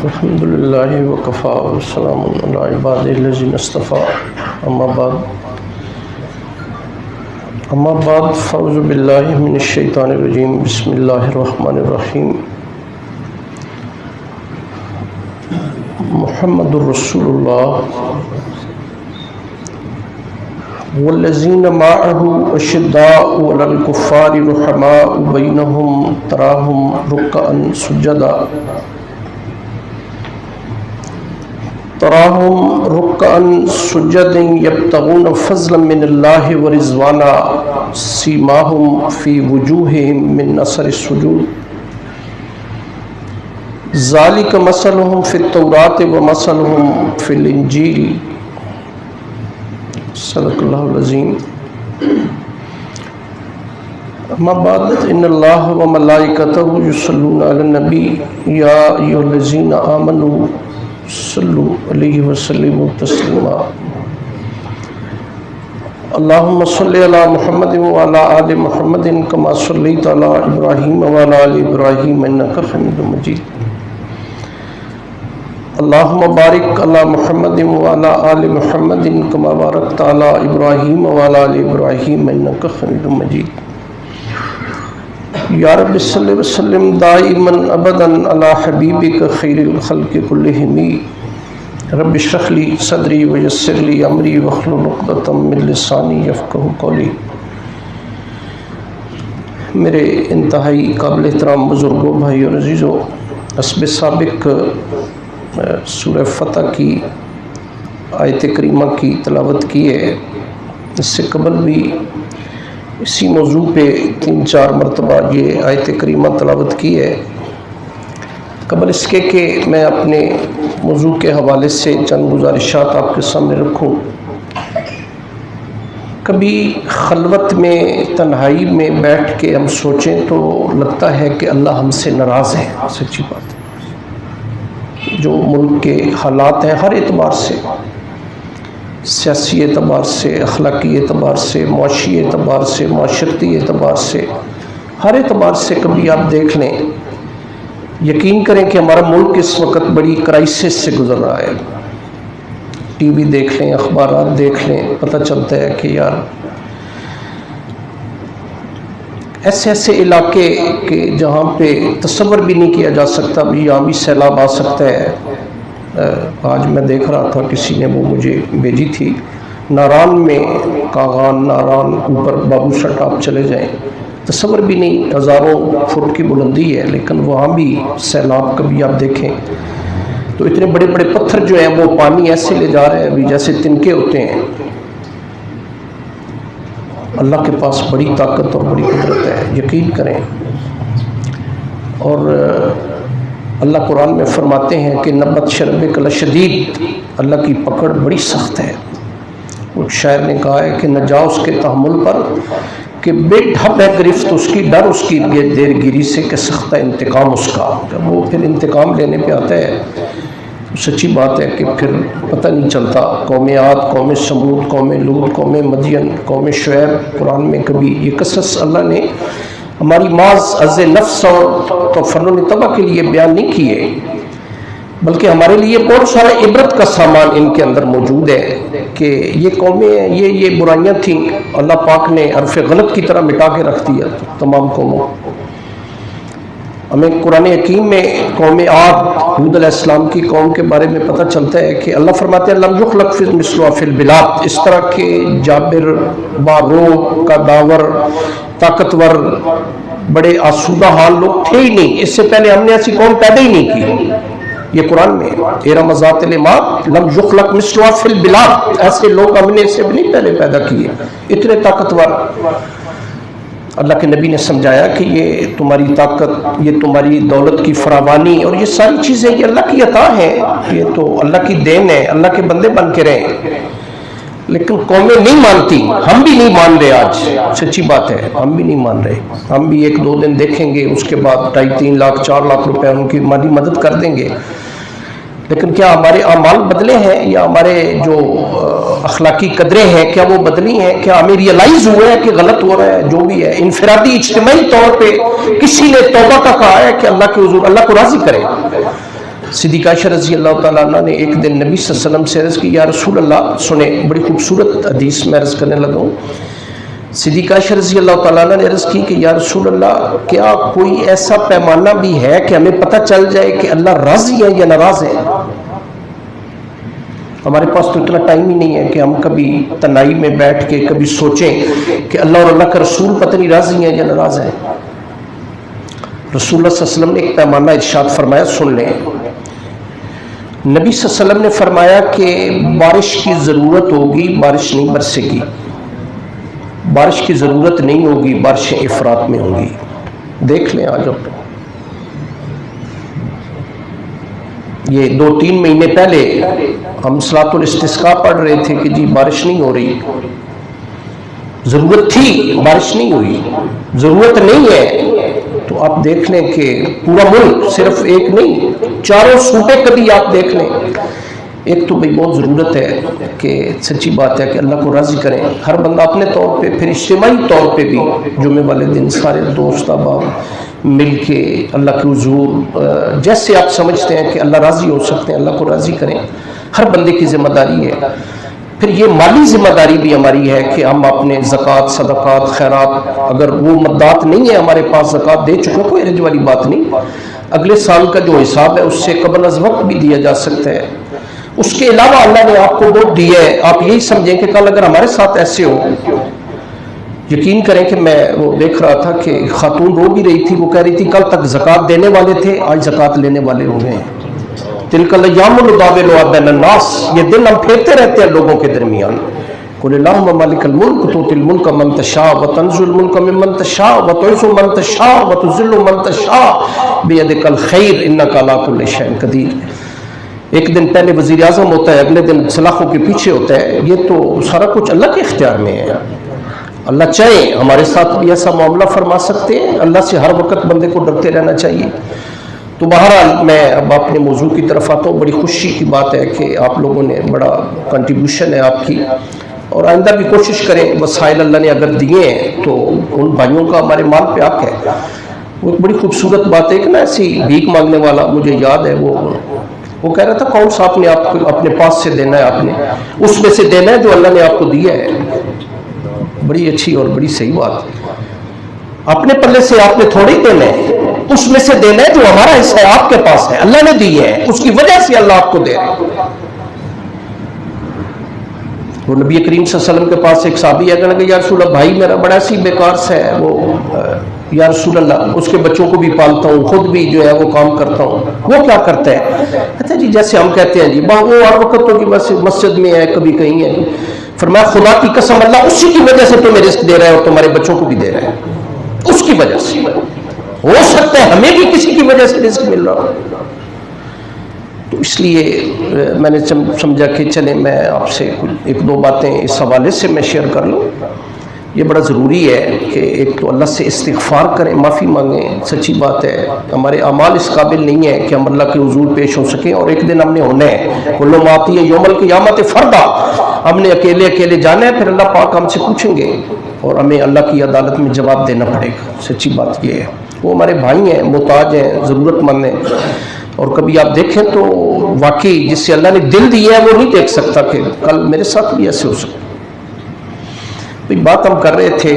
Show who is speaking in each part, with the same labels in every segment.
Speaker 1: الحمد للہ وکفا والسلام علی عبادہ الذین اصطفیٰ اما بعد فاعوذ باللہ من الشیطان الرجیم بسم اللہ الرحمن الرحیم محمد الرسول اللہ والذین معه اشداء علی الکفار رحماء بینہم تراہم رکعا سجدا تراہم رکعا سجدا یبتغون فضلا من اللہ ورضوانا سیماہم فی وجوہہم من اثر السجود ذالک مثلہم فی التوراۃ ومثلہم فی الانجیل صدق اللہ العظیم. اما بعد ان اللہ وملائکتہ یصلون علی النبی یا ایھا الذین آمنوا صلو علیہ وسلم تسلیما. اللہم صلی علی محمد وعلی آل محمد کما صلیت علی ابراہیم وعلی آل ابراہیم انک حمید مجید. اللہم بارک علی محمد وعلی آل محمد کما بارکت علی ابراہیم وعلی آل ابراہیم انک حمید مجید. یا رب صلی وسلم دائما ابدا علی حبیبک خیر الخلق کلہم. رب اشرح لی صدری ویسر لی امری واحلل عقدۃ من لسانی یفقہوا قولی. میرے انتہائی قابل احترام بزرگوں، بھائی اور عزیزوں، حسب سابق سورہ فتح کی آیت کریمہ کی تلاوت کی ہے. اس سے قبل بھی اسی موضوع پہ 3-4 مرتبہ یہ آیت کریمہ تلاوت کی ہے. قبل اس کے کہ میں اپنے موضوع کے حوالے سے چند گزارشات آپ کے سامنے رکھوں. کبھی خلوت میں، تنہائی میں بیٹھ کے ہم سوچیں تو لگتا ہے کہ اللہ ہم سے ناراض ہے. سچی بات ہے. جو ملک کے حالات ہیں ہر اعتبار سے، سیاسی اعتبار سے، اخلاقی اعتبار سے، معاشی اعتبار سے، معاشرتی اعتبار سے، ہر اعتبار سے کبھی آپ دیکھ لیں، یقین کریں کہ ہمارا ملک اس وقت بڑی کرائسس سے گزر رہا ہے. ٹی وی دیکھ لیں، اخبارات دیکھ لیں، پتہ چلتا ہے کہ یار ایسے ایسے علاقے کہ جہاں پہ تصور بھی نہیں کیا جا سکتا بھی یہاں بھی سیلاب آ سکتا ہے. آج میں دیکھ رہا تھا، کسی نے وہ مجھے بھیجی تھی، ناران میں، کاغان، ناران، اوپر بابو سٹ آپ چلے جائیں، تصور بھی نہیں، ہزاروں فٹ کی بلندی ہے، لیکن وہاں بھی سیلاب کبھی آپ دیکھیں تو اتنے بڑے بڑے پتھر جو ہیں وہ پانی ایسے لے جا رہے ہیں ابھی جیسے تنکے ہوتے ہیں. اللہ کے پاس بڑی طاقت اور بڑی قدرت ہے، یقین کریں. اور اللہ قرآن میں فرماتے ہیں کہ نبت شربک لشدید، اللہ کی پکڑ بڑی سخت ہے. ایک شاعر نے کہا ہے کہ نہ جا اس کے تحمل پر کہ بے ڈھب ہے گرفت اس کی، ڈر اس کی دیر گیری سے کہ سخت ہے انتقام اس کا. جب وہ پھر انتقام لینے پہ آتا ہے، سچی بات ہے کہ پھر پتہ نہیں چلتا. قوم عاد، قوم سمود، قوم لوط، قوم مدین، قوم شعیب، قرآن میں کبھی یہ قصص اللہ نے ہماری معاذ عز نفس اور تفنن طبع کے لیے بیان نہیں کیے، بلکہ ہمارے لیے بہت سارا عبرت کا سامان ان کے اندر موجود ہے کہ یہ قومیں یہ برائیاں تھیں، اللہ پاک نے حرف غلط کی طرح مٹا کے رکھ دیا تمام قوموں. ہمیں قرآن حکیم میں قوم عاد، ہود علیہ السلام کی قوم کے بارے میں پتہ چلتا ہے کہ اللہ فرماتے ہیں لم یخلق مثلها فی البلاد. اس طرح کے جابر، باروق کا داور، طاقتور، بڑے آسودہ حال لوگ تھے ہی نہیں. اس سے پہلے ہم نے ایسی قوم پیدا ہی نہیں کی. یہ قرآن میں ارم ذات العماد لم یخلق مثلها فی البلاد، ایسے لوگ ہم نے اس سے بھی نہیں پہلے پیدا کیے، اتنے طاقتور. اللہ کے نبی نے سمجھایا کہ یہ تمہاری طاقت، یہ تمہاری دولت کی فراوانی اور یہ ساری چیزیں یہ اللہ کی عطا ہیں، یہ تو اللہ کی دین ہے، اللہ کے بندے بن کے رہیں. لیکن قومیں نہیں مانتی، ہم بھی نہیں مان رہے. آج سچی بات ہے، ہم بھی نہیں مان رہے. ہم بھی 1-2 دن دیکھیں گے، اس کے بعد 2.5-3 لاکھ 4 لاکھ روپے ان کی مالی مدد کر دیں گے. لیکن کیا ہمارے اعمال بدلے ہیں یا ہمارے جو اخلاقی قدریں ہیں کیا وہ بدلی ہیں؟ کیا ہمیں ریئلائز ہوا ہے کہ غلط ہو رہا ہے؟ جو بھی ہے انفرادی اجتماعی طور پہ کسی نے توبہ کا کہا ہے کہ اللہ کے حضور اللہ کو راضی کرے. صدیقہ عائشہ رضی اللہ تعالیٰ عنہ نے ایک دن نبی صلی اللہ علیہ وسلم سے عرض کی، یا رسول اللہ، سنیں بڑی خوبصورت حدیث میں عرض کرنے لگا ہوں۔ صدیقہ عائشہ رضی اللہ تعالیٰ عنہ نے عرض کی کہ یا رسول اللہ، کیا کوئی ایسا پیمانہ بھی ہے کہ ہمیں پتہ چل جائے کہ اللہ راضی ہے یا ناراض ہے؟ ہمارے پاس تو اتنا ٹائم ہی نہیں ہے کہ ہم کبھی تنہائی میں بیٹھ کے کبھی سوچیں کہ اللہ اور اللہ کا رسول پتہ نہیں راضی ہیں یا ناراض ہیں۔ رسول اللہ صلی اللہ علیہ وسلم نے ایک پیمانہ ارشاد فرمایا، سن لیں۔ نبی صلی اللہ علیہ وسلم نے فرمایا کہ بارش کی ضرورت ہوگی، بارش نہیں برسے گی، بارش کی ضرورت نہیں ہوگی، بارشیں افراط میں ہوں گی۔ دیکھ لیں آج اب یہ 2-3 مہینے پہلے ہم صلاۃ الاستسقاء پڑھ رہے تھے کہ جی بارش نہیں ہو رہی، ضرورت تھی بارش نہیں ہوئی، ضرورت نہیں ہے تو آپ دیکھ لیں کہ پورا ملک، صرف ایک نہیں، چاروں صوبے کبھی آپ دیکھ لیں۔ ایک تو بھئی بہت ضرورت ہے کہ سچی بات ہے کہ اللہ کو راضی کریں، ہر بندہ اپنے طور پہ، پھر اجتماعی طور پہ بھی جمعے والے دن سارے دوست احباب مل کے اللہ کے حضور جیسے آپ سمجھتے ہیں کہ اللہ راضی ہو سکتے ہیں، اللہ کو راضی کریں۔ ہر بندے کی ذمہ داری ہے۔ پھر یہ مالی ذمہ داری بھی ہماری ہے کہ ہم اپنے زکوٰۃ، صدقات، خیرات، اگر وہ مدات نہیں ہے ہمارے پاس، زکوٰۃ دے چکے، کوئی حرج والی بات نہیں، اگلے سال کا جو حساب ہے اس سے قبل از وقت بھی دیا جا سکتا ہے۔ اس کے علاوہ اللہ نے آپ کو ووٹ دی ہے، آپ یہی سمجھیں کہ کل اگر ہمارے ساتھ ایسے ہو، یقین کریں کہ میں وہ دیکھ رہا تھا کہ خاتون رو بھی رہی تھی، وہ کہہ رہی تھی کل تک زکوٰۃ دینے والے تھے، آج زکوٰۃ لینے والے ہو گئے ہیں۔ تلک الایام نداولها بین الناس، یہ دن ہم پھیرتے رہتے ہیں لوگوں کے درمیان۔ قل اللہم مالک الملک تؤتی الملک من تشاء وتنزع الملک ممن تشاء وتعز من تشاء وتذل من تشاء بیدک الخیر انک علی کل شیء قدیر۔ ایک دن پہلے وزیر اعظم ہوتا ہے، اگلے دن سلاخوں کے پیچھے ہوتا ہے، یہ تو سارا کچھ اللہ کے اختیار میں ہے۔ اللہ چاہے ہمارے ساتھ بھی ایسا معاملہ فرما سکتے ہیں، اللہ سے ہر وقت بندے کو ڈرتے رہنا چاہیے۔ تو بہرحال میں اب اپنے موضوع کی طرف آتا ہوں۔ بڑی خوشی کی بات ہے کہ آپ لوگوں نے بڑا کنٹریبیوشن ہے آپ کی، اور آئندہ بھی کوشش کریں، وسائل اللہ نے اگر دیے ہیں تو ان بھائیوں کا ہمارے مال پہ حق ہے۔ وہ ایک بڑی خوبصورت بات ہے کہ نا، ایسی بھیک مانگنے والا مجھے یاد ہے، وہ کہہ رہا تھا کون سا آپ نے آپ کو اپنے پاس سے دینا ہے، آپ نے اس میں سے دینا ہے جو اللہ نے آپ کو دیا ہے۔ بڑی اچھی اور بڑی صحیح بات۔ اپنے پلے سے آپ نے تھوڑی دینا ہے، اس میں سے دینا ہے جو ہمارا حصہ ہے، آپ کے پاس ہے، اللہ نے دی ہے، اس کی وجہ سے اللہ آپ کو دے رہے ہیں۔ وہ نبی کریم صلی اللہ علیہ وسلم کے پاس ایک صحابی ہے، کہنے کہ یا رسول اللہ، بھائی میرا بڑا سی بیکار سا ہے، وہ یا رسول اللہ اس کے بچوں کو بھی پالتا ہوں، خود بھی جو ہے وہ کام کرتا ہوں، وہ کیا کرتا ہے؟ کہتا ہے جی جیسے ہم کہتے ہیں جی وہ ہر وقت تو بس مسجد میں ہے، کبھی کہیں ہے۔ فرمایا خدا کی قسم اللہ اسی کی وجہ سے تمہیں رزق دے رہا ہے اور تمہارے بچوں کو بھی دے رہا ہے، اس کی وجہ سے۔ ہو سکتا ہے ہمیں بھی کسی کی وجہ سے رزق مل رہا ہو۔ تو اس لیے میں نے سمجھا کہ چلیں میں آپ سے ایک دو باتیں اس حوالے سے میں شیئر کر لوں۔ یہ بڑا ضروری ہے کہ ایک تو اللہ سے استغفار کریں، معافی مانگیں۔ سچی بات ہے ہمارے اعمال اس قابل نہیں ہے کہ ہم اللہ کے حضور پیش ہو سکیں، اور ایک دن ہم نے ہونا ہے، کل آتی ہے یوم القیامت فردا، ہم نے اکیلے اکیلے جانا ہے، پھر اللہ پاک ہم سے پوچھیں گے اور ہمیں اللہ کی عدالت میں جواب دینا پڑے گا۔ سچی بات یہ ہے، وہ ہمارے بھائی ہیں، محتاج ہیں، ضرورت مند ہیں، اور کبھی آپ دیکھیں تو واقعی جس سے اللہ نے دل دیا ہے وہ نہیں دیکھ سکتا کہ کل میرے ساتھ بھی ایسے ہو سکتا۔ بات ہم کر رہے تھے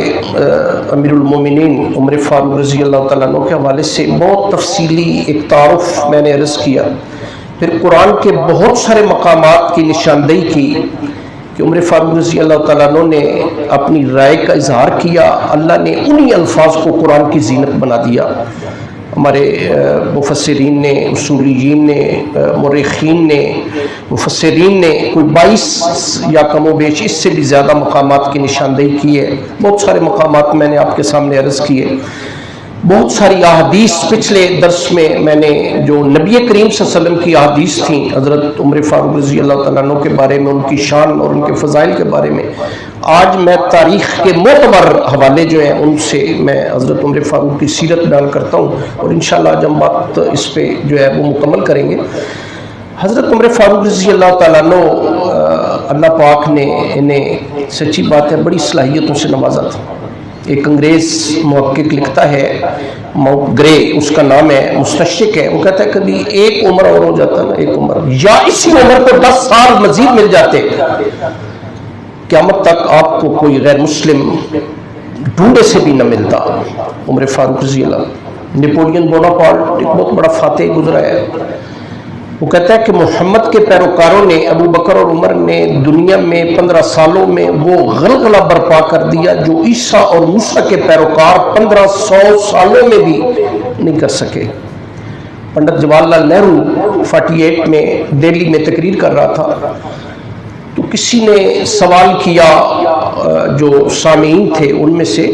Speaker 1: امیر المومنین عمر فاروق رضی اللہ تعالیٰ عنہ کے حوالے سے، بہت تفصیلی ایک تعارف میں نے عرض کیا، پھر قرآن کے بہت سارے مقامات کی نشاندہی کی کہ عمر فاروق رضی اللہ تعالیٰ عنہ نے اپنی رائے کا اظہار کیا، اللہ نے انہی الفاظ کو قرآن کی زینت بنا دیا۔ ہمارے مفسرین نے، اصولیین نے، مورخین نے، مفسرین نے کوئی 22 یا کم و بیش اس سے بھی زیادہ مقامات کی نشاندہی کی ہے۔ بہت سارے مقامات میں نے آپ کے سامنے عرض کیے، بہت ساری احادیث پچھلے درس میں نے جو نبی کریم صلی اللہ علیہ وسلم کی احادیث تھیں حضرت عمر فاروق رضی اللہ تعالیٰ عنہ کے بارے میں، ان کی شان اور ان کے فضائل کے بارے میں، آج میں تاریخ کے معتبر حوالے جو ہیں ان سے میں حضرت عمر فاروق کی سیرت بیان کرتا ہوں، اور انشاءاللہ آج ہم بات اس پہ جو ہے وہ مکمل کریں گے۔ حضرت عمر فاروق رضی اللہ تعالیٰ عنہ، اللہ پاک نے انہیں سچی بات ہے بڑی صلاحیتوں سے نوازا تھا۔ ایک انگریز محقق لکھتا ہے، ماؤنٹ گرے اس کا نام ہے، مستشرق ہے، وہ کہتا ہے کبھی ایک عمر اور ہو جاتا نا، ایک عمر یا اسی عمر کو 10 سال مزید مل جاتے، قیامت تک آپ کو کوئی غیر مسلم ڈھونڈے سے بھی نہ ملتا۔ عمر فاروق رضی اللہ، نیپولین بوناپارٹ ایک بہت بڑا فاتح گزرا ہے، وہ کہتا ہے کہ محمد کے پیروکاروں نے، ابو بکر اور عمر نے دنیا میں 15 سالوں میں وہ غلغلہ برپا کر دیا جو عیسیٰ اور موسیٰ کے پیروکار 1500 سالوں میں بھی نہیں کر سکے۔ پنڈت جواہر لال نہرو 48 میں دہلی میں تقریر کر رہا تھا، تو کسی نے سوال کیا جو سامعین تھے ان میں سے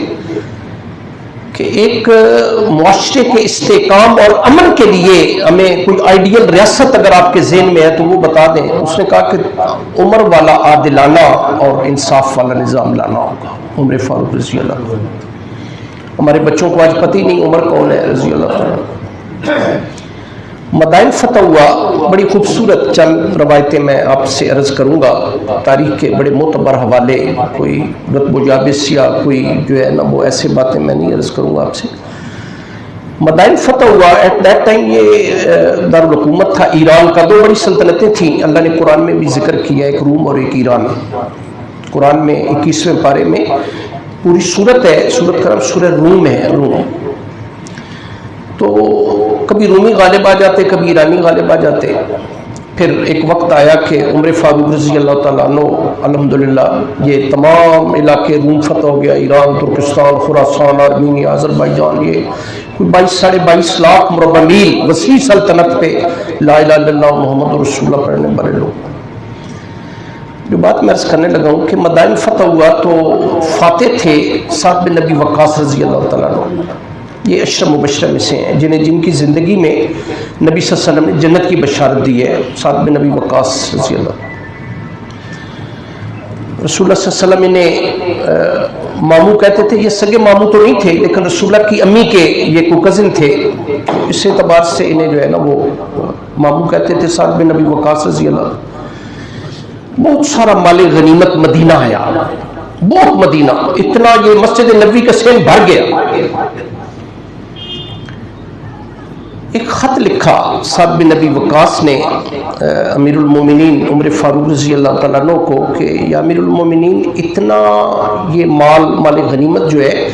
Speaker 1: کہ ایک معاشرے کے استحکام اور امن کے لیے ہمیں کوئی آئیڈیل ریاست اگر آپ کے ذہن میں ہے تو وہ بتا دیں۔ اس نے کہا کہ عمر والا عادلانہ اور انصاف والا نظام لانا ہوگا، عمر فاروق رضی اللہ عنہ۔ ہمارے بچوں کو آج پتہ ہی نہیں عمر کون ہے رضی اللہ عنہ۔ مدائن فتح ہوا، بڑی خوبصورت چند روایتیں میں آپ سے عرض کروں گا، تاریخ کے بڑے معتبر حوالے، کوئی رتب و یابس یا کوئی جو ہے نا وہ ایسے باتیں میں نہیں عرض کروں گا آپ سے۔ مدائن فتح ہوا، ایٹ دیٹ ٹائم یہ دارالحکومت تھا ایران کا، 2 بڑی سلطنتیں تھیں، اللہ نے قرآن میں بھی ذکر کیا، ایک روم اور ایک ایران۔ قرآن میں 21ویں پارے میں پوری سورت ہے، سورت کا نام سورہ روم ہے، روم۔ تو کبھی رومی غالب آ جاتے، کبھی ایرانی غالب آ جاتے۔ پھر ایک وقت آیا کہ عمر فاروق رضی اللہ تعالیٰ عنہ الحمدللہ یہ تمام علاقے روم فتح ہو گیا، ایران، ترکستان، خراسان، آرمینیا، آذربائیجان، یہ کوئی 22-22.5 لاکھ مربع میل وسیع سلطنت پہ لا الہ الا اللہ محمد رسول اللہ پڑھنے والے لوگ۔ جو بات میں عرض کرنے لگا ہوں کہ مدائن فتح ہوا تو فاتح تھے سعد بن نبی وقاص رضی اللہ تعالیٰ عنہ، یہ عشرہ مبشرہ میں سے ہیں جن کی زندگی میں نبی صلی اللہ علیہ وسلم نے جنت کی بشارت دی ہے۔ سعد بن نبی وقاص رضی اللہ، رسول اللہ صلی اللہ علیہ وسلم انہیں ماموں کہتے تھے، یہ سگے ماموں تو نہیں تھے لیکن رسول اللہ کی امی کے یہ کو کزن تھے، اس اعتبار سے انہیں جو ہے نا وہ ماموں کہتے تھے۔ سعد بن نبی وقاص رضی اللہ، بہت سارا مال غنیمت مدینہ آیا، بہت مدینہ، اتنا یہ مسجد نبوی کا سین بھر گیا۔ ایک خط لکھا سعد بن نبی وقاص نے امیر المومنین عمر فاروق رضی اللہ تعالیٰ عنہ کو کہ یا امیر المومنین، اتنا یہ مال غنیمت جو ہے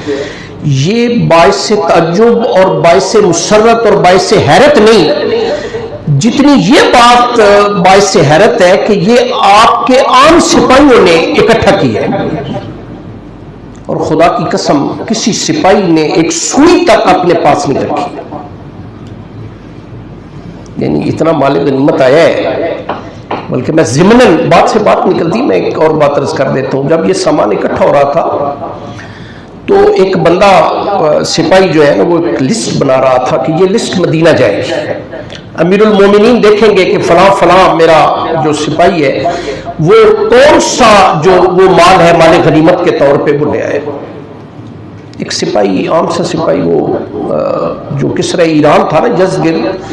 Speaker 1: یہ باعث تعجب اور باعث مسرت اور باعث حیرت نہیں، جتنی یہ بات باعث حیرت ہے کہ یہ آپ کے عام سپاہیوں نے اکٹھا کی ہے، اور خدا کی قسم کسی سپاہی نے ایک سوئی تک اپنے پاس نہیں رکھی، یعنی اتنا مال غنیمت آیا ہے۔ بلکہ میں ضمناً بات سے بات نکلتی، میں ایک اور بات عرض کر دیتا ہوں، جب یہ سامان اکٹھا ہو رہا تھا تو ایک بندہ سپاہی جو ہے نا وہ ایک لسٹ بنا رہا تھا کہ یہ لسٹ مدینہ جائے گی، امیر المومنین دیکھیں گے کہ فلاں فلاں میرا جو سپاہی ہے وہ کون سا جو وہ مال ہے مال غنیمت کے طور پہ وہ لے آئے۔ ایک سپاہی، عام سا سپاہی، وہ جو کسرا ایران تھا نا یزگرد،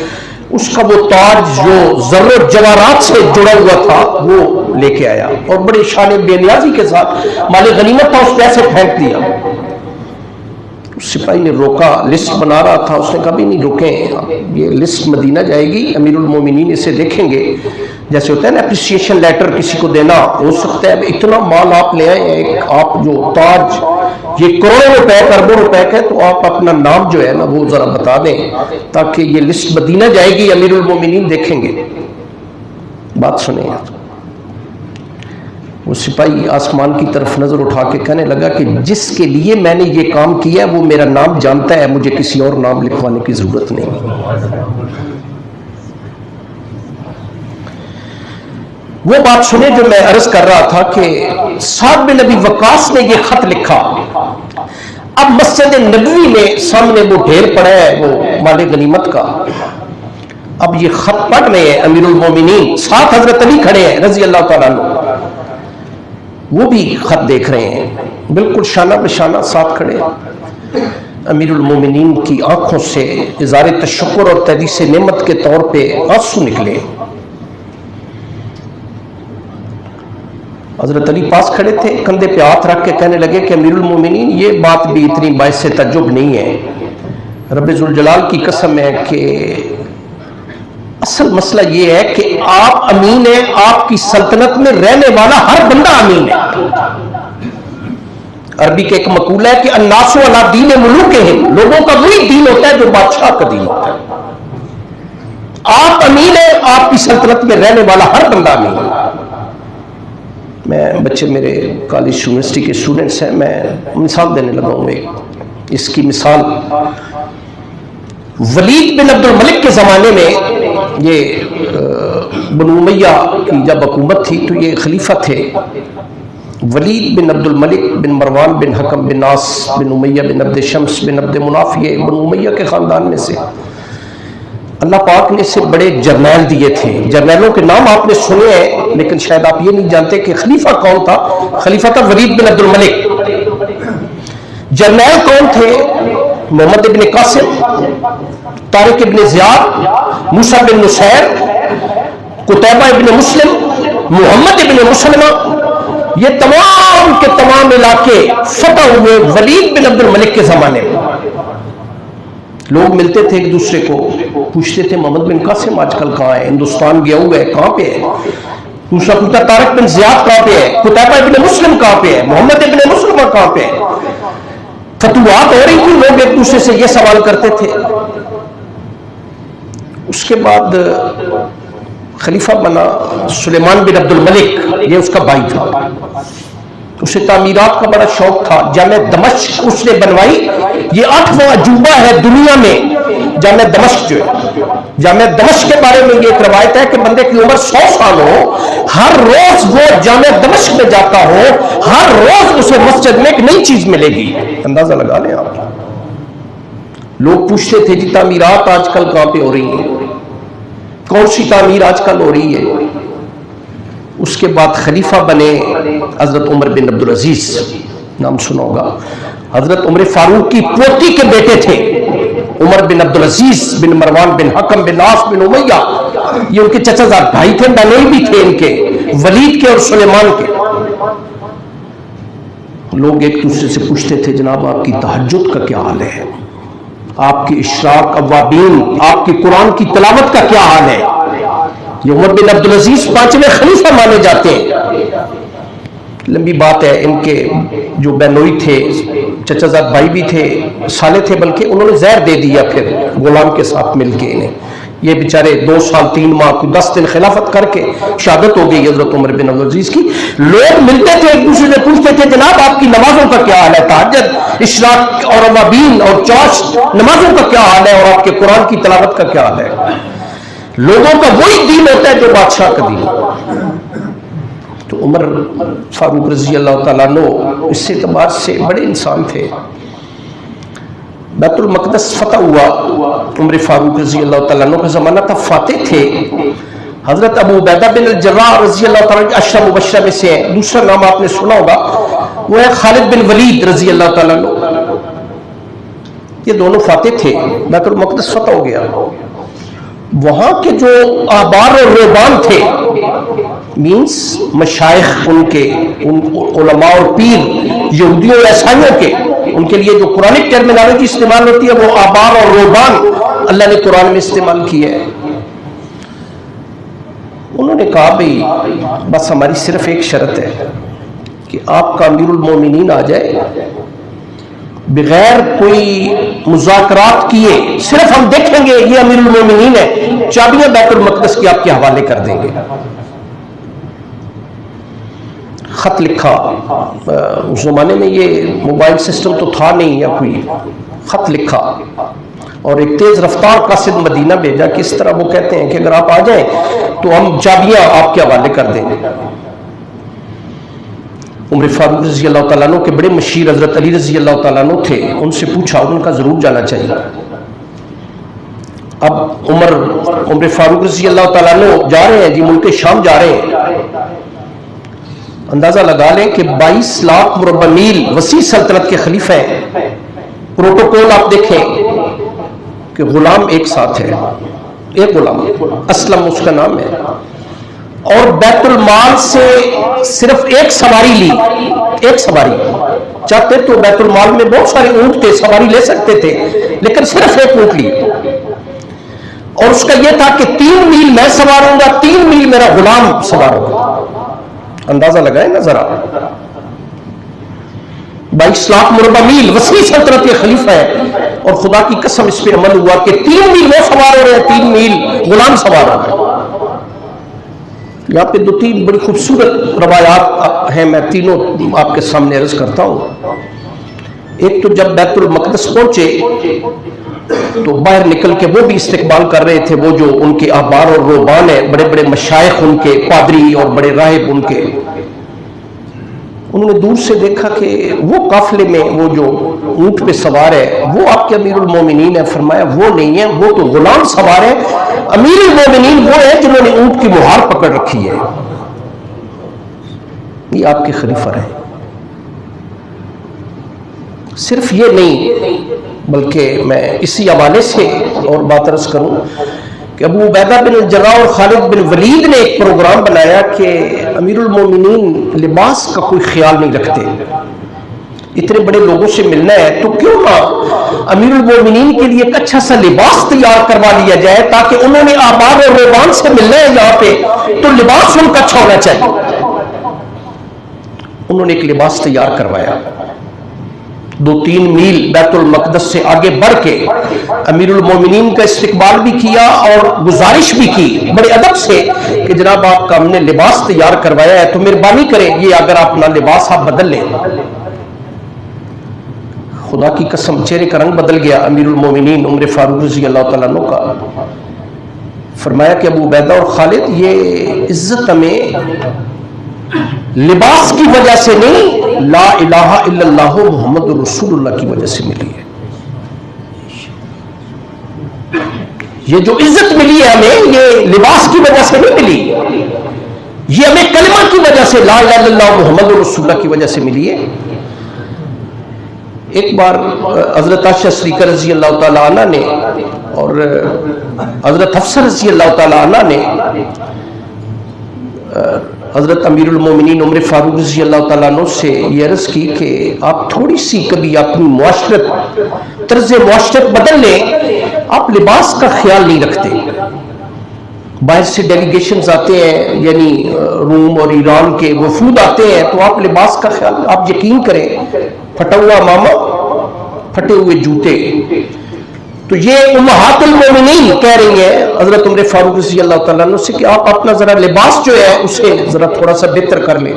Speaker 1: اس کا وہ تاج جو زر و جواہرات سے جڑا ہوا تھا وہ لے کے آیا، اور بڑے شان بے نیازی کے ساتھ مال غنیمت تھا اس پہ ایسے پھینک دیا۔ سپاہی نے روکا، لسٹ بنا رہا تھا، اس نے کہا بھی نہیں رکیں، یہ لسٹ مدینہ جائے گی، امیر المومنین اسے دیکھیں گے، جیسے ہوتا ہے نا اپریسیشن لیٹر کسی کو دینا، ہو سکتا ہے اتنا مال آپ لے آئے ہیں، ایک آپ جو تاج یہ کروڑوں روپے اربوں روپے کا ہے، تو آپ اپنا نام جو ہے نا وہ ذرا بتا دیں تاکہ یہ لسٹ مدینہ جائے گی، امیر المومنین دیکھیں گے۔ بات سنیں، وہ سپاہی آسمان کی طرف نظر اٹھا کے کہنے لگا کہ جس کے لیے میں نے یہ کام کیا ہے وہ میرا نام جانتا ہے، مجھے کسی اور نام لکھوانے کی ضرورت نہیں۔ وہ بات سنیں جو میں عرض کر رہا تھا کہ سعد بن نبی وقاص نے یہ خط لکھا، اب مسجد نبوی میں سامنے وہ ڈھیر پڑا ہے وہ مال غنیمت کا، اب یہ خط پڑھ رہے ہیں امیر المومنین، ساتھ حضرت علی کھڑے ہیں رضی اللہ تعالیٰ عنہ، وہ بھی خط دیکھ رہے ہیں، بالکل شانہ بشانہ ساتھ کھڑے۔ امیر المومنین کی آنکھوں سے اظہار تشکر اور تحدیث نعمت کے طور پہ آنسو نکلے۔ حضرت علی پاس کھڑے تھے، کندھے پہ ہاتھ رکھ کے کہنے لگے کہ امیر المومنین یہ بات بھی اتنی باعث تعجب نہیں ہے، رب ذوالجلال کی قسم ہے کہ اصل مسئلہ یہ ہے کہ آپ امین ہیں، آپ کی سلطنت میں رہنے والا ہر بندہ امین ہے۔ عربی کے ایک مقولہ ہے کہ الناس علی دین ملوکہم، لوگوں کا وہی دین ہوتا ہے جو بادشاہ کا دین ہوتا ہے۔ آپ امین ہیں، آپ کی سلطنت میں رہنے والا ہر بندہ امین ہے۔ میں بچے میرے کالج یونیورسٹی کے اسٹوڈنٹس ہیں، میں مثال دینے لگا ہوں ایک، اس کی مثال ولید بن عبد الملک کے زمانے میں، یہ بنو امیہ کی جب حکومت تھی تو یہ خلیفہ تھے ولید بن عبد الملک بن مروان بن حکم بن ناس بن امیہ بن عبد شمس بن عبد مناف، یہ بنو امیہ کے خاندان میں سے۔ اللہ پاک نے اسے بڑے جرنیل دیے تھے، جرنیلوں کے نام آپ نے سنے ہیں لیکن شاید آپ یہ نہیں جانتے کہ خلیفہ کون تھا۔ خلیفہ تھا ولید بن عبد الملک۔ جرنیل کون تھے؟ محمد ابن قاسم، طارق ابن زیاد، موسیٰ بن نصیر، قتیبہ ابن مسلم، محمد ابن مسلمہ، یہ تمام کے تمام علاقے فتح ہوئے ولید بن عبد الملک کے زمانے میں۔ لوگ ملتے تھے ایک دوسرے کو، پوچھتے تھے محمد بن قاسم آج کل کہاں ہے، ہندوستان گیا ہوا ہے، کہاں پہ ہے؟ دوسرا پوچھتا طارق بن زیاد کہاں پہ ہے، قتیبہ ابن مسلم کہاں پہ ہے، محمد ابن مسلمہ کہاں پہ ہے؟ فتوحات ہو رہی تھی، لوگ ایک دوسرے سے یہ سوال کرتے تھے۔ اس کے بعد خلیفہ بنا سلیمان بن عبد الملک، یہ اس کا بھائی تھا۔ اسے تعمیرات کا بڑا شوق تھا، جامع دمشق اس نے بنوائی۔ یہ 8واں عجوبہ ہے دنیا میں جامع دمشق جو ہے۔ جامع دمشق کے بارے میں یہ ایک روایت ہے کہ بندے کی عمر 100 سال ہو، ہر روز وہ جامع دمشق میں جاتا ہو، ہر روز اسے مسجد میں ایک نئی چیز ملے گی۔ اندازہ لگا لیں آپ۔ لوگ پوچھتے تھے جی تعمیرات آج کل کہاں پہ ہو رہی ہیں، کون سی تعمیر آج کل ہو رہی ہے؟ اس کے بعد خلیفہ بنے حضرت عمر بن عبدالعزیز، نام سنا ہوگا، حضرت عمر فاروق کی پوتی کے بیٹے تھے عمر بن عبدالعزیز بن مروان بن حکم بن ناس بن امیہ، یہ ان کے چچا زاد بھائی تھے، بہنوئی بھی تھے ان کے، ولید کے اور سلیمان کے۔ لوگ ایک دوسرے سے پوچھتے تھے جناب آپ کی تہجد کا کیا حال ہے، آپ کی اشراق اوابین، آپ کی قرآن کی تلاوت کا کیا حال ہے؟ یہ عمر بن عبدالعزیز 5ویں خلیفہ مانے جاتے ہیں۔ لمبی بات ہے، ان کے جو بہنوئی تھے، چچا زاد بھائی بھی تھے، سالے تھے، بلکہ انہوں نے زہر دے دیا پھر غلام کے ساتھ مل کے انہیں۔ یہ بیچارے 2 سال 3 ماہ 10 دن خلافت کر کے شہادت ہو گئی حضرت عمر بن عبدالعزیز کی۔ لوگ ملتے تھے ایک دوسرے سے پوچھتے تھے جناب آپ کی نمازوں کا کیا حال ہے، تہجد، اشراق اور اوابین اور چاشت نمازوں کا کیا حال ہے، اور آپ کے قرآن کی تلاوت کا کیا حال ہے؟ لوگوں کا وہی دین ہوتا ہے جو بادشاہ کا دین۔ تو عمر فاروق رضی اللہ تعالیٰ عنہ اس اعتبار سے بڑے انسان تھے۔ بیت المقدس فتح ہوا، عمر فاروق رضی اللہ تعالیٰ عنہ کا زمانہ تھا، فاتح تھے۔ حضرت ابو عبیدہ بن الجراح رضی اللہ تعالیٰ عنہ 10 مبشرہ میں سے ہیں، دوسرا نام آپ نے سنا ہوگا، وہ ہے خالد بن ولید رضی اللہ تعالیٰ عنہ۔ یہ دونوں فاتح تھے، بیت المقدس فتح ہو گیا۔ وہاں کے جو آبار اور رہبان تھے، مینس مشائخ ان کے، ان علماء اور پیر یہودیوں اور عیسائیوں کے، ان کے لیے جو قرآنک ٹرمینالوجی استعمال ہوتی ہے وہ آبار اور رہبان اللہ نے قرآن میں استعمال کی ہے۔ انہوں نے کہا بھئی بس ہماری صرف ایک شرط ہے کہ آپ کا امیر المومنین آ جائے، بغیر کوئی مذاکرات کیے، صرف ہم دیکھیں گے یہ امیر المومنین ہے، چابیاں بیت المقدس کی آپ کے حوالے کر دیں گے۔ خط لکھا، اس زمانے میں یہ موبائل سسٹم تو تھا نہیں، یا کوئی خط لکھا اور ایک تیز رفتار قاصد مدینہ بھیجا کہ اس طرح وہ کہتے ہیں کہ اگر آپ آ جائیں تو ہم چابیاں آپ کے حوالے کر دیں گے۔ عمر فاروق رضی اللہ تعالیٰ عنہ کے بڑے مشیر حضرت علی رضی اللہ تعالیٰ عنہ تھے، ان سے پوچھا، ان کا ضرور جانا چاہیے۔ اب عمر فاروق رضی اللہ تعالیٰ عنہ جا رہے ہیں جی، ملک شام جا رہے ہیں۔ اندازہ لگا لیں کہ 22 لاکھ مربع میل وسیع سلطنت کے خلیفہ ہیں۔ پروٹوکول آپ دیکھیں کہ غلام ایک ساتھ ہے، ایک غلام، اسلم اس کا نام ہے، اور بیت المال سے صرف ایک سواری لی، ایک سواری، چاہتے تو بیت المال میں بہت سارے اونٹ تھے، سواری لے سکتے تھے، لیکن صرف ایک اونٹ لی، اور اس کا یہ تھا کہ 3 میل میں سوار ہوں گا، 3 میل میرا غلام سوار ہوگا۔ اندازہ لگائیں نا ذرا، 22 لاکھ مربع میل، وسیع سلطنت کے خلیفہ ہے، اور خدا کی قسم اس پہ عمل ہوا کہ 3 میل وہ سوار ہو رہے ہیں، 3 میل غلام سوار ہو رہے ہیں۔ یہاں پہ 2-3 بڑی خوبصورت روایات ہیں، میں تینوں آپ کے سامنے عرض کرتا ہوں۔ ایک تو جب بیت المقدس پہنچے تو باہر نکل کے وہ بھی استقبال کر رہے تھے، وہ جو ان کے احبار اور رہبان ہیں، بڑے بڑے مشائخ ان کے، پادری اور بڑے راہب ان کے، انہوں نے دور سے دیکھا کہ وہ قافلے میں وہ جو اونٹ پہ سوار ہے وہ آپ کے امیر المومنین ہے۔ فرمایا وہ نہیں ہے، وہ تو غلام سوار ہے، امیر المومنین وہ ہے جنہوں نے اونٹ کی مہار پکڑ رکھی ہے، یہ آپ کے خلیفہ رہے۔ صرف یہ نہیں بلکہ میں اسی حوالے سے اور بات عرض کروں کہ ابو عبیدہ بن الجراح اور خالد بن ولید نے ایک پروگرام بنایا کہ امیر المومنین لباس کا کوئی خیال نہیں رکھتے، اتنے بڑے لوگوں سے ملنا ہے تو کیوں نہ امیر المومنین کے لیے ایک اچھا سا لباس تیار کروا لیا جائے، تاکہ انہوں نے احبار اور رہبان سے ملنا ہے یہاں پہ تو لباس ان کا اچھا ہونا چاہیے۔ انہوں نے ایک لباس تیار کروایا، 2-3 میل بیت المقدس سے آگے بڑھ کے امیر المومنین کا استقبال بھی کیا اور گزارش بھی کی بڑے ادب سے کہ جناب آپ کا ہم نے لباس تیار کروایا ہے تو مہربانی کریں یہ اگر آپ اپنا لباس آپ بدل لیں۔ خدا کی قسم چہرے کا رنگ بدل گیا امیر المومنین عمر فاروق رضی اللہ تعالیٰ عنہ کا۔ فرمایا کہ ابو عبیدہ اور خالد یہ عزت ہمیں لباس کی وجہ سے نہیں، لا الہ الا اللہ محمد رسول اللہ کی وجہ سے ملی ہے۔ یہ جو عزت ملی ہے ہمیں یہ لباس کی وجہ سے نہیں ملی، یہ ہمیں کلمہ کی وجہ سے، لا الہ الا اللہ محمد رسول اللہ کی وجہ سے ملی ہے۔ ایک بار حضرت عائشہ صدیقہ رضی اللہ تعالی عنہ نے اور حضرت حفصہ رضی اللہ تعالی عنہ نے حضرت امیر المومنین عمر فاروق رضی اللہ تعالیٰ عنہ سے یہ عرض کی کہ آپ تھوڑی سی کبھی اپنی معاشرت، طرز معاشرت بدل لیں، آپ لباس کا خیال نہیں رکھتے۔ باہر سے ڈیلیگیشنز آتے ہیں، یعنی روم اور ایران کے وفود آتے ہیں، تو آپ لباس کا خیال، آپ یقین کریں پھٹا ہوا ماما، پھٹے ہوئے جوتے، تو یہ امہات المومنین کہہ رہی ہیں حضرت عمر فاروق رضی اللہ تعالیٰ عنہ سے کہ آپ اپنا ذرا لباس جو ہے اسے ذرا تھوڑا سا بہتر کر لیں۔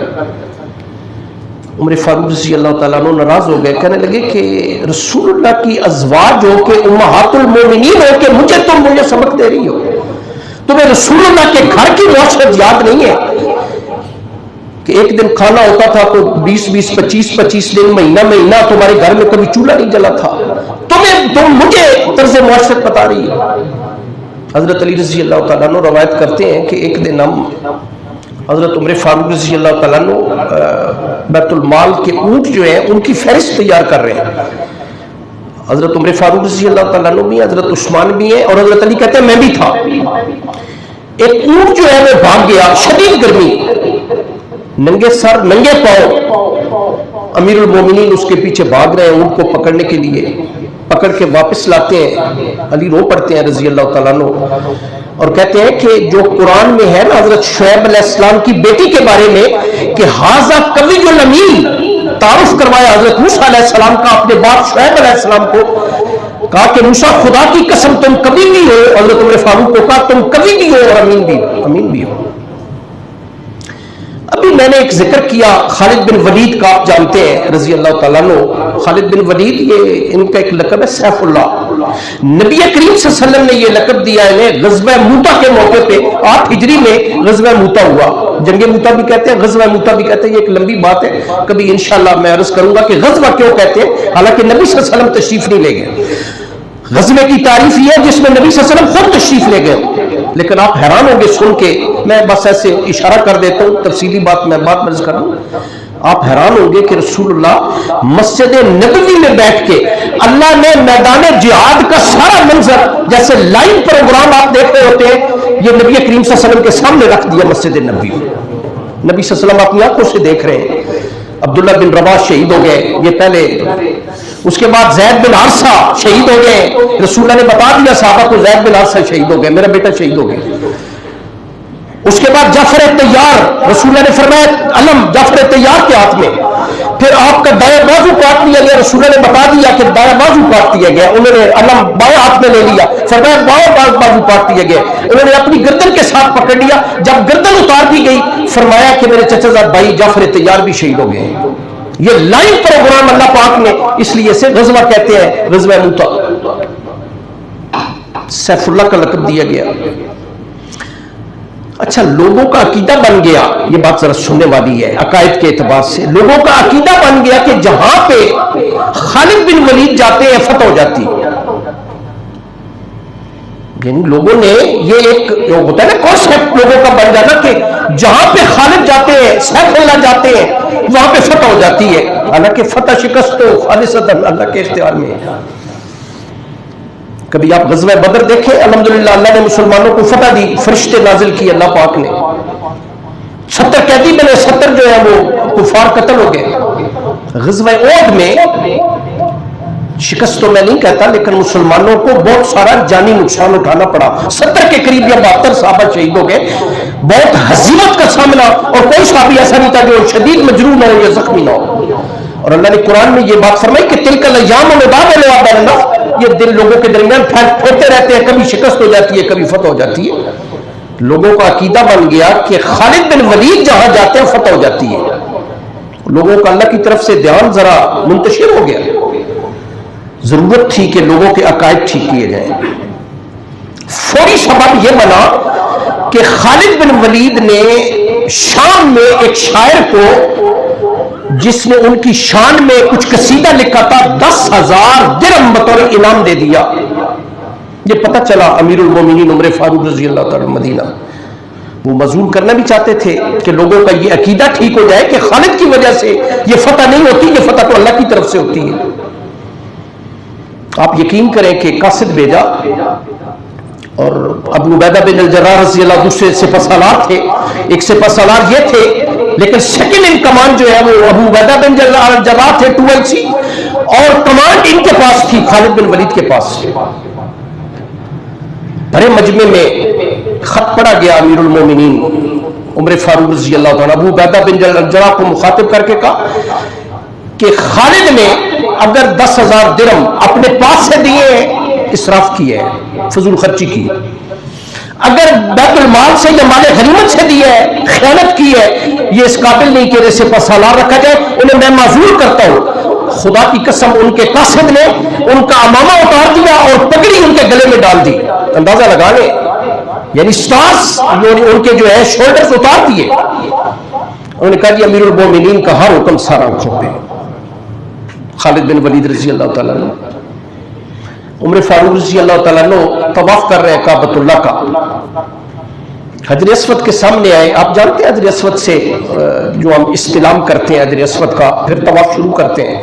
Speaker 1: عمر فاروق رضی اللہ تعالیٰ عنہ ناراض ہو گئے، کہنے لگے کہ رسول اللہ کی ازواج ہو کے امہات المومنین ہو کے مجھے سبق دے رہی ہو، تمہیں رسول اللہ کے گھر کی معاشرت یاد نہیں ہے کہ ایک دن کھانا ہوتا تھا تو 20-20 25-25 دن مہینہ تمہارے گھر میں کبھی چولہا نہیں جلا تھا، تم مجھے طرز معاشرت بتا رہی ہے۔ حضرت علی رضی اللہ تعالیٰ عنہ روایت کرتے ہیں کہ ایک دن ہم حضرت عمر فاروق رضی اللہ تعالیٰ عنہ بیت المال کے اونٹ جو ہیں ان کی فہرست تیار کر رہے ہیں۔ حضرت عمر فاروق رضی اللہ تعالیٰ عنہ بھی، حضرت عثمان بھی ہیں، اور حضرت علی کہتے ہیں میں بھی تھا۔ ایک اونٹ جو ہے وہ بھاگ گیا، شدید گرمی، ننگے سر ننگے پاؤں امیر المومنین اس کے پیچھے بھاگ رہے ہیں اونٹ کو پکڑنے کے لیے، پکڑ کے واپس لاتے ہیں، علی رو پڑتے ہیں رضی اللہ تعالیٰ عنہ اور کہتے ہیں کہ جو قرآن میں ہے نا حضرت شعیب علیہ السلام کی بیٹی کے بارے میں کہ ھذا قوی الامین، تعارف کروایا حضرت موسیٰ علیہ السلام کا اپنے باپ شعیب علیہ السلام کو، کہا کہ موسیٰ خدا کی قسم تم کبھی بھی ہو، حضرت عمر فاروق کو کہا تم کبھی بھی ہو اور امین بھی ہو۔ ابھی میں نے ایک ذکر کیا خالد بن ولید کا، آپ جانتے ہیں رضی اللہ تعالیٰ عنہ، خالد بن ولید یہ ان کا ایک لقب ہے سیف اللہ۔ نبی کریم صلی اللہ علیہ وسلم نے یہ لقب دیا انہیں غزوہ موتا کے موقع پہ، 8 ہجری میں غزوہ موتا ہوا، جنگ موتا بھی کہتے ہیں، غزوہ موتا بھی کہتے ہیں، یہ ایک لمبی بات ہے، کبھی انشاءاللہ میں عرض کروں گا کہ غزوہ کیوں کہتے ہیں، حالانکہ نبی صلی اللہ علیہ وسلم تشریف نہیں لے گئے۔ غزوے کی تعریف یہ ہے جس میں نبی صلی اللہ علیہ وسلم خود تشریف لے گئے، لیکن آپ حیران ہوں گے سن کے، میں بس ایسے اشارہ کر دیتا ہوں، تفصیلی بات میں بات مرض کر رہا ہوں، آپ حیران ہوں گے کہ رسول اللہ مسجد نبوی میں بیٹھ کے اللہ نے میدان جہاد کا سارا منظر، جیسے لائیو پروگرام آپ دیکھ رہے ہوتے ہیں یہ نبی کریم صلی اللہ علیہ وسلم کے سامنے رکھ دیا مسجد نبی، نبی صلی اللہ علیہ وسلم اپنی آنکھوں سے دیکھ رہے ہیں۔ عبداللہ بن رواح شہید ہو گئے یہ پہلے، اس کے بعد زید بن حارثہ شہید ہو گئے، رسول اللہ نے بتا دیا صحابہ کو زید بن حارثہ شہید ہو گئے، میرا بیٹا شہید ہو گیا۔ اس کے بعد جعفر طیار، رسول اللہ نے فرمایا علم جعفر طیار کے ہاتھ میں، پھر آپ کا دایاں بازو کاٹ لیا گیا، رسول اللہ نے بتا دیا کہ دایاں بازو کاٹ دیا گیا، انہوں نے علم بائیں ہاتھ میں لے لیا، فرمایا بائیں بازو کاٹ دیا گیا، انہوں نے اپنی گردن کے ساتھ پکڑ لیا، جب گردن اتار دی گئی فرمایا کہ میرے چچا زاد بھائی جعفر طیار بھی شہید ہو گئے۔ یہ لائن پروگرام اللہ پاک نے اس لیے سے غزوہ کہتے ہیں، غزوہ موتا، سیف اللہ کا لقب دیا گیا۔ اچھا لوگوں کا عقیدہ بن گیا، یہ بات ذرا سننے والی ہے عقائد کے اعتبار سے، لوگوں کا عقیدہ بن گیا کہ جہاں پہ خالد بن ولید جاتے ہیں فتح ہو جاتی، یعنی لوگوں نے یہ ایک جو ہوتا ہے نا کانسیپٹ لوگوں کا بن جانا کہ جہاں پہ خالد جاتے ہیں سیف اللہ جاتے ہیں وہاں پہ فتح ہو جاتی ہے، حالانکہ فتح شکست تو خالصتاً اللہ کے اختیار میں ہے۔ کبھی آپ غزوہ بدر دیکھیں، الحمدللہ اللہ نے مسلمانوں کو فتح دی، فرشتے نازل کی اللہ پاک نے، 70 قیدی بنے، 70 جو ہے وہ کفار قتل ہو گئے۔ غزوہ احد میں شکست تو میں نہیں کہتا لیکن مسلمانوں کو بہت سارا جانی نقصان اٹھانا پڑا، 70 کے قریب یا 72 صحابہ شہید ہو گئے، بہت ہزیمت کا سامنا، اور کوئی صحابی ایسا نہیں تھا جو شدید مجروح نہ ہو یا زخمی نہ ہو۔ اور اللہ نے قرآن میں یہ بات فرمائی کہ تلک الایام نداولها بین الناس، یہ دن لوگوں کے درمیان پھیرتے رہتے ہیں، کبھی شکست ہو جاتی ہے کبھی فتح ہو جاتی ہے۔ لوگوں کا عقیدہ بن گیا کہ خالد بن ولید جہاں جاتے ہیں فتح ہو جاتی ہے، لوگوں کا اللہ کی طرف سے دھیان ذرا منتشر ہو گیا، ضرورت تھی کہ لوگوں کے عقائد ٹھیک کیے جائیں۔ فوری سبب یہ بنا کہ خالد بن ولید نے شام میں ایک شاعر کو جس نے ان کی شان میں کچھ قصیدہ لکھا تھا 10,000 درہم بطور انعام دے دیا۔ یہ پتہ چلا امیر المومنین عمر فاروق رضی اللہ تعالی مدینہ، وہ معذور کرنا بھی چاہتے تھے کہ لوگوں کا یہ عقیدہ ٹھیک ہو جائے کہ خالد کی وجہ سے یہ فتح نہیں ہوتی، یہ فتح تو اللہ کی طرف سے ہوتی ہے۔ آپ یقین کریں کہ قاصد بھیجا، اور ابو عبیدہ بن الجراح رضی اللہ دوسرے سپہ سالار تھے، ایک سپہ سالار یہ تھے لیکن سیکنڈ ان کمانڈ جو ہے وہ ابو عبیدہ بن الجراح تھے 2LC، اور کمانڈ ان کے پاس تھی خالد بن ولید کے پاس۔ بڑے مجمع میں خط پڑھا گیا امیر المومنین عمر فاروق رضی اللہ تعالیٰ، ابو عبیدہ بن الجراح کو مخاطب کر کے کہا کہ خالد نے اگر 10,000 درہم اپنے پاس سے دیے اسراف کیے ہے، فضول خرچی کی، اگر بیت المال سے یا مال غنیمت سے دیے ہے خیانت کی ہے، یہ اس قابل نہیں کہ سپہ سالار رکھا جائے، انہیں میں معذور کرتا ہوں۔ خدا کی قسم ان کے قاصد نے ان کا امامہ اتار دیا اور پگڑی ان کے گلے میں ڈال دی، اندازہ لگا لیں، یعنی سٹارز ان کے جو ہے شولڈرز اتار دیے۔ انہوں نے کہا جی امیر المومنین کا ہر حکم سارا آنکھوں پہ۔ خالد بن ولید رضی اللہ تعالیٰ عنہ، عمر فاروق رضی اللہ تعالیٰ عنہ طواف کر رہے ہیں کعبۃ اللہ کا، حجر اسود کے سامنے آئے۔ آپ جانتے ہیں حجر اسود سے جو ہم استلام کرتے ہیں حجر اسود کا، پھر طواف شروع کرتے ہیں۔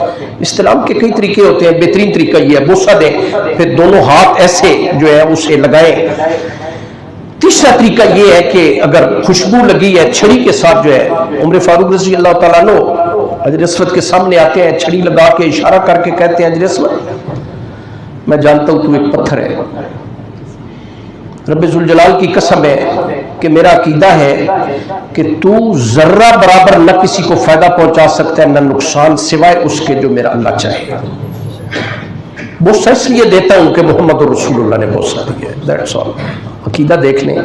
Speaker 1: استلام کے کئی طریقے ہوتے ہیں، بہترین طریقہ یہ ہے بوسہ دیں، پھر دونوں ہاتھ ایسے جو ہے اسے لگائیں۔ تیسرا طریقہ یہ ہے کہ اگر خوشبو لگی ہے چھڑی کے ساتھ جو ہے، عمر فاروق رضی اللہ تعالیٰ عنہ حجر اسود کے سامنے آتے ہیں، چھڑی لگا کے اشارہ کر کے کہتے ہیں حجر اسود میں جانتا ہوں تو ایک پتھر ہے، رب ذوالجلال کی قسم ہے کہ میرا عقیدہ ہے کہ تو ذرہ برابر نہ کسی کو فائدہ پہنچا سکتا ہے نہ نقصان، سوائے اس کے جو میرا اللہ چاہے۔ بوسہ اس لیے دیتا ہوں کہ محمد رسول اللہ نے بوسہ دیا ہے، دیٹس آل۔ عقیدہ دیکھ لیں،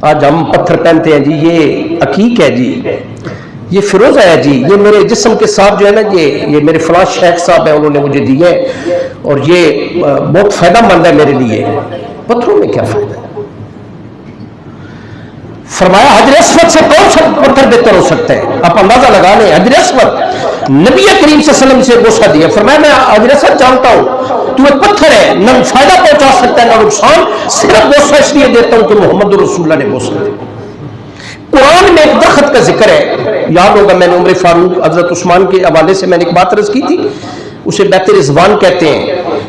Speaker 1: آج ہم پتھر پہنتے ہیں جی یہ عقیق ہے جی، یہ فیروزہ ہے جی، یہ میرے جسم کے ساتھ جو ہے نا یہ میرے فلاں شیخ صاحب ہیں انہوں نے مجھے دی ہے اور یہ بہت فائدہ مند ہے میرے لیے۔ پتھروں میں کیا فائدہ ہے؟ فرمایا حجر اسود سے کون سا پتھر بہتر ہو سکتا ہے؟ آپ اندازہ لگا لیں، حجر اسود نبی کریم صلی اللہ علیہ وسلم سے بوسہ دیا، فرمایا میں حجر اسود جانتا ہوں تو ایک پتھر ہے، نہ فائدہ پہنچا سکتا ہے نہ نقصان، صرف بوسہ اس لیے دیتا ہوں کہ محمد رسول اللہ نے بوسہ دیا۔ قرآن میں ایک درخت کا ذکر ہے، یاد ہوگا میں نے عمر فاروق حضرت عثمان کے حوالے سے میں نے ایک بات عرض کی تھی، اسے بیت رضوان کہتے ہیں۔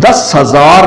Speaker 1: 10,000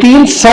Speaker 1: 300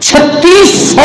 Speaker 1: 3600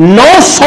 Speaker 1: 900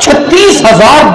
Speaker 1: 36,000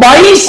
Speaker 1: 22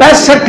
Speaker 1: 65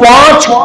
Speaker 1: 5